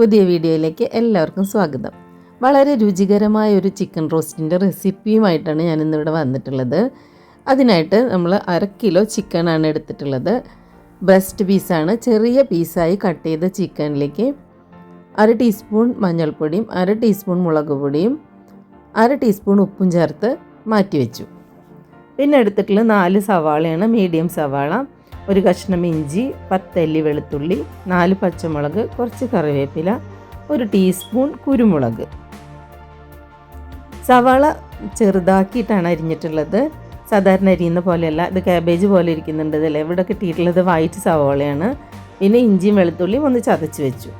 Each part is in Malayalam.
പുതിയ വീഡിയോയിലേക്ക് എല്ലാവർക്കും സ്വാഗതം. വളരെ രുചികരമായ ഒരു ചിക്കൻ റോസ്റ്റിൻ്റെ റെസിപ്പിയുമായിട്ടാണ് ഞാൻ ഇന്നിവിടെ വന്നിട്ടുള്ളത്. അതിനായിട്ട് നമ്മൾ 1/2 കിലോ ചിക്കനാണ് എടുത്തിട്ടുള്ളത്. ബ്രസ്റ്റ് പീസാണ്. ചെറിയ പീസായി കട്ട് ചെയ്ത ചിക്കനിലേക്ക് 1/2 ടീസ്പൂൺ മഞ്ഞൾപ്പൊടിയും 1/2 ടീസ്പൂൺ മുളക് പൊടിയും 1/2 ടീസ്പൂൺ ഉപ്പും ചേർത്ത് മാറ്റി വെച്ചു. പിന്നെ എടുത്തിട്ടുള്ള 4 സവാളയാണ്, മീഡിയം സവാള, ഒരു കഷ്ണം ഇഞ്ചി, 10 അല്ലി വെളുത്തുള്ളി, 4 പച്ചമുളക്, കുറച്ച് കറിവേപ്പില, 1 ടീസ്പൂൺ കുരുമുളക്. സവാള ചെറുതാക്കിയിട്ടാണ് അരിഞ്ഞിട്ടുള്ളത്. സാധാരണ അരിയുന്ന പോലെയല്ല, ഇത് കാബേജ് പോലെ ഇരിക്കുന്നുണ്ട്. ഇതല്ലേ ഇവിടെ കിട്ടിയിട്ടുള്ളത് വൈറ്റ് സവാളയാണ്. പിന്നെ ഇഞ്ചിയും വെളുത്തുള്ളിയും ഒന്ന് ചതച്ച് വെച്ചു.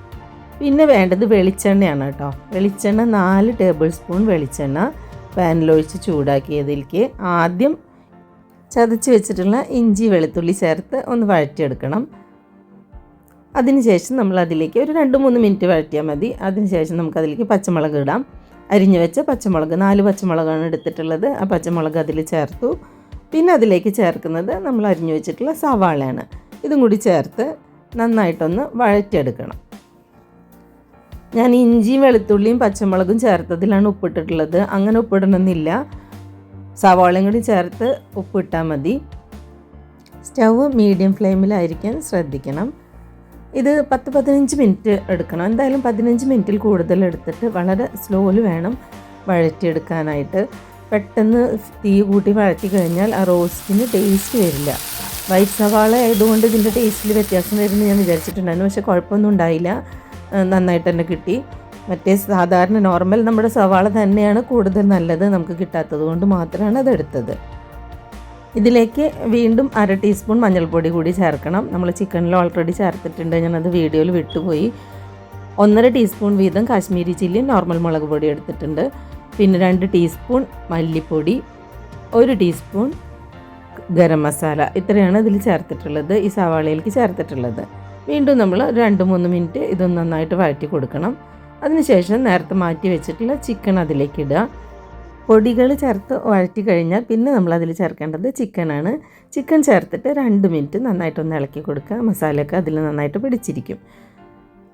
പിന്നെ വേണ്ടത് വെളിച്ചെണ്ണയാണ് കേട്ടോ. വെളിച്ചെണ്ണ 4 ടേബിൾ സ്പൂൺ വെളിച്ചെണ്ണ പാനിലൊഴിച്ച് ചൂടാക്കിയതിലേക്ക് ആദ്യം ചതച്ച് വെച്ചിട്ടുള്ള ഇഞ്ചി വെളുത്തുള്ളി ചേർത്ത് ഒന്ന് വഴറ്റിയെടുക്കണം. അതിനുശേഷം നമ്മൾ അതിലേക്ക് ഒരു 2-3 മിനിറ്റ് വഴറ്റിയാൽ മതി. അതിനുശേഷം നമുക്കതിലേക്ക് പച്ചമുളക് ഇടാം. അരിഞ്ഞു വെച്ച പച്ചമുളക് 4 പച്ചമുളകാണ് എടുത്തിട്ടുള്ളത്. ആ പച്ചമുളക് അതിൽ ചേർത്തു. പിന്നെ അതിലേക്ക് ചേർക്കുന്നത് നമ്മൾ അരിഞ്ഞു വെച്ചിട്ടുള്ള സവാളയാണ്. ഇതും കൂടി ചേർത്ത് നന്നായിട്ടൊന്ന് വഴറ്റിയെടുക്കണം. ഞാൻ ഇഞ്ചിയും വെളുത്തുള്ളിയും പച്ചമുളകും ചേർത്തതിലാണ് ഉപ്പിട്ടിട്ടുള്ളത്. അങ്ങനെ ഉപ്പിടണമെന്നില്ല, സവാളയും കൂടി ചേർത്ത് ഉപ്പിട്ടാൽ മതി. സ്റ്റവ് മീഡിയം ഫ്ലെയിമിലായിരിക്കാൻ ശ്രദ്ധിക്കണം. ഇത് 10-15 മിനിറ്റ് എടുക്കണം. എന്തായാലും 15 മിനിറ്റിൽ കൂടുതൽ എടുത്തിട്ട് വളരെ സ്ലോയിൽ വേണം വഴറ്റിയെടുക്കാനായിട്ട്. പെട്ടെന്ന് തീ കൂട്ടി വഴറ്റി കഴിഞ്ഞാൽ ആ റോസ്റ്റിന് ടേസ്റ്റ് വരില്ല. വൈറ്റ് സവാള ആയതുകൊണ്ട് ഇതിൻ്റെ ടേസ്റ്റിൽ വ്യത്യാസം വരുമെന്ന് ഞാൻ വിചാരിച്ചിട്ടുണ്ടായിരുന്നു. പക്ഷേ കുഴപ്പമൊന്നും ഉണ്ടായില്ല, നന്നായിട്ട് തന്നെ കിട്ടി. മറ്റേ സാധാരണ നോർമൽ നമ്മുടെ സവാള തന്നെയാണ് കൂടുതൽ നല്ലത്. നമുക്ക് കിട്ടാത്തത് കൊണ്ട് മാത്രമാണ് അതെടുത്തത്. ഇതിലേക്ക് വീണ്ടും 1/2 ടീസ്പൂൺ മഞ്ഞൾപ്പൊടി കൂടി ചേർക്കണം. നമ്മൾ ചിക്കനിൽ ഓൾറെഡി ചേർത്തിട്ടുണ്ട്, ഞാനത് വീഡിയോയിൽ വിട്ടുപോയി. 1.5 ടീസ്പൂൺ വീതം കാശ്മീരി ചില്ലി നോർമൽ മുളക് പൊടി എടുത്തിട്ടുണ്ട്. പിന്നെ 2 ടീസ്പൂൺ മല്ലിപ്പൊടി, 1 ടീസ്പൂൺ ഗരം മസാല, ഇത്രയാണ് ഇതിൽ ചേർത്തിട്ടുള്ളത്, ഈ സവാളയിലേക്ക് ചേർത്തിട്ടുള്ളത്. വീണ്ടും നമ്മൾ 2-3 മിനിറ്റ് ഇതൊന്ന് നന്നായിട്ട് വഴറ്റി കൊടുക്കണം. അതിനുശേഷം നേരത്തെ മാറ്റി വെച്ചിട്ടുള്ള ചിക്കൻ അതിലേക്ക് ഇടുക. പൊടികൾ ചേർത്ത് വഴറ്റി കഴിഞ്ഞാൽ പിന്നെ നമ്മൾ അതിൽ ചേർക്കേണ്ടത് ചിക്കനാണ്. ചിക്കൻ ചേർത്തിട്ട് 2 മിനിറ്റ് നന്നായിട്ടൊന്ന് ഇളക്കി കൊടുക്കുക. മസാലയൊക്കെ അതിൽ നന്നായിട്ട് പിടിച്ചിരിക്കും.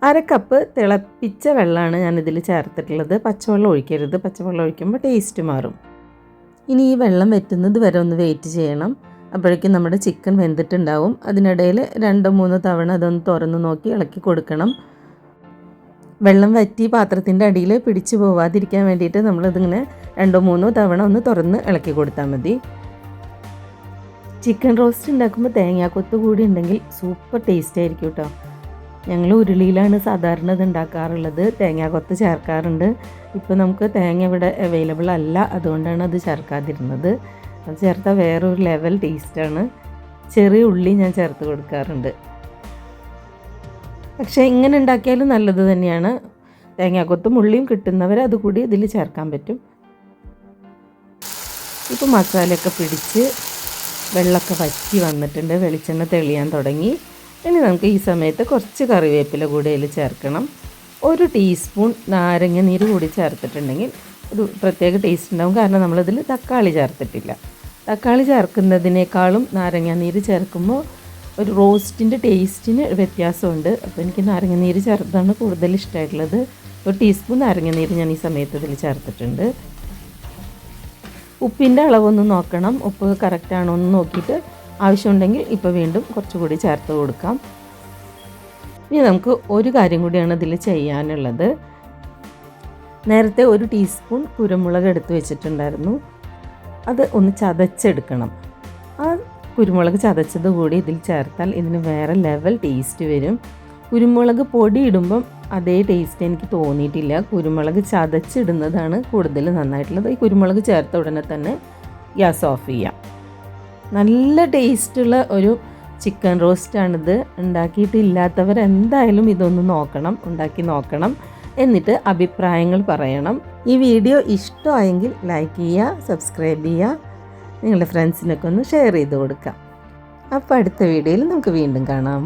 1/2 കപ്പ് തിളപ്പിച്ച വെള്ളമാണ് ഞാനിതിൽ ചേർത്തിട്ടുള്ളത്. പച്ചവെള്ളം ഒഴിക്കരുത്, പച്ചവെള്ളം ഒഴിക്കുമ്പോൾ ടേസ്റ്റ് മാറും. ഇനി ഈ വെള്ളം വറ്റുന്നത് വരെ ഒന്ന് വെയിറ്റ് ചെയ്യണം. അപ്പോഴേക്കും നമ്മുടെ ചിക്കൻ വെന്തിട്ടുണ്ടാവും. അതിനിടയിൽ 2-3 തവണ അതൊന്ന് തുറന്ന് നോക്കി ഇളക്കി കൊടുക്കണം. വെള്ളം വറ്റി പാത്രത്തിൻ്റെ അടിയിൽ പിടിച്ചു പോവാതിരിക്കാൻ വേണ്ടിയിട്ട് നമ്മളിതിങ്ങനെ 2-3 തവണ ഒന്ന് തുറന്ന് ഇളക്കി കൊടുത്താൽ മതി. ചിക്കൻ റോസ്റ്റ് ഉണ്ടാക്കുമ്പോൾ തേങ്ങാക്കൊത്ത് കൂടി ഉണ്ടെങ്കിൽ സൂപ്പർ ടേസ്റ്റ് ആയിരിക്കും കേട്ടോ. ഞങ്ങൾ ഉരുളിയിലാണ് സാധാരണ ഇത് ഉണ്ടാക്കാറുള്ളത്. തേങ്ങാക്കൊത്ത് ചേർക്കാറുണ്ട്. ഇപ്പോൾ നമുക്ക് തേങ്ങ ഇവിടെ അവൈലബിൾ അല്ല, അതുകൊണ്ടാണ് അത് ചേർക്കാതിരുന്നത്. അത് ചേർത്താൽ വേറൊരു ലെവൽ ടേസ്റ്റാണ്. ചെറിയ ഉള്ളി ഞാൻ ചേർത്ത് കൊടുക്കാറുണ്ട്. പക്ഷേ ഇങ്ങനെ ഉണ്ടാക്കിയാലും നല്ലത് തന്നെയാണ്. തേങ്ങാക്കൊത്തും ഉള്ളിയും കിട്ടുന്നവർ അതുകൂടി ഇതിൽ ചേർക്കാൻ പറ്റും. ഇപ്പോൾ മസാലയൊക്കെ പിടിച്ച് വെള്ളമൊക്കെ വറ്റി വന്നിട്ടുണ്ട്, വെളിച്ചെണ്ണ തെളിയാൻ തുടങ്ങി. ഇനി നമുക്ക് ഈ സമയത്ത് കുറച്ച് കറിവേപ്പില കൂടി അതിൽ ചേർക്കണം. 1 ടീസ്പൂൺ നാരങ്ങ നീര് കൂടി ചേർത്തിട്ടുണ്ടെങ്കിൽ ഒരു പ്രത്യേക ടേസ്റ്റ് ഉണ്ടാവും. കാരണം നമ്മളിതിൽ തക്കാളി ചേർത്തിട്ടില്ല. തക്കാളി ചേർക്കുന്നതിനേക്കാളും നാരങ്ങ നീര് ചേർക്കുമ്പോൾ ഒരു റോസ്റ്റിൻ്റെ ടേസ്റ്റിന് വ്യത്യാസമുണ്ട്. അപ്പോൾ എനിക്ക് നാരങ്ങനീര് ചേർത്താണ് കൂടുതൽ ഇഷ്ടമായിട്ടുള്ളത്. 1 ടീസ്പൂൺ നാരങ്ങനീര് ഞാൻ ഈ സമയത്ത് ഇതിൽ ചേർത്തിട്ടുണ്ട്. ഉപ്പിൻ്റെ അളവൊന്ന് നോക്കണം, ഉപ്പ് കറക്റ്റാണോ എന്ന് നോക്കിയിട്ട് ആവശ്യമുണ്ടെങ്കിൽ ഇപ്പോൾ വീണ്ടും കുറച്ചുകൂടി ചേർത്ത് കൊടുക്കാം. ഇനി നമുക്ക് ഒരു കാര്യം കൂടിയാണ് ഇതിൽ ചെയ്യാനുള്ളത്. നേരത്തെ 1 ടീസ്പൂൺ കുരുമുളക് എടുത്ത് വെച്ചിട്ടുണ്ടായിരുന്നു, അത് ഒന്ന് ചതച്ചെടുക്കണം. ആ കുരുമുളക് ചതച്ചത് കൂടി ഇതിൽ ചേർത്താൽ ഇതിന് വേറെ ലെവൽ ടേസ്റ്റ് വരും. കുരുമുളക് പൊടി ഇടുമ്പം അതേ ടേസ്റ്റ് എനിക്ക് തോന്നിയിട്ടില്ല. കുരുമുളക് ചതച്ചിടുന്നതാണ് കൂടുതൽ നന്നായിട്ടുള്ളത്. ഈ കുരുമുളക് ചേർത്ത ഉടനെ തന്നെ ഗ്യാസ് ഓഫ് ചെയ്യാം. നല്ല ടേസ്റ്റുള്ള ഒരു ചിക്കൻ റോസ്റ്റാണിത്. ഉണ്ടാക്കിയിട്ടില്ലാത്തവർ എന്തായാലും ഇതൊന്ന് നോക്കണം, ഉണ്ടാക്കി നോക്കണം. എന്നിട്ട് അഭിപ്രായങ്ങൾ പറയണം. ഈ വീഡിയോ ഇഷ്ടമായെങ്കിൽ ലൈക്ക് ചെയ്യുക, സബ്സ്ക്രൈബ് ചെയ്യുക, നിങ്ങളുടെ ഫ്രണ്ട്സിനൊക്കെ ഒന്ന് ഷെയർ ചെയ്ത് കൊടുക്കാം. അപ്പോൾ അടുത്ത വീഡിയോയിൽ നമുക്ക് വീണ്ടും കാണാം.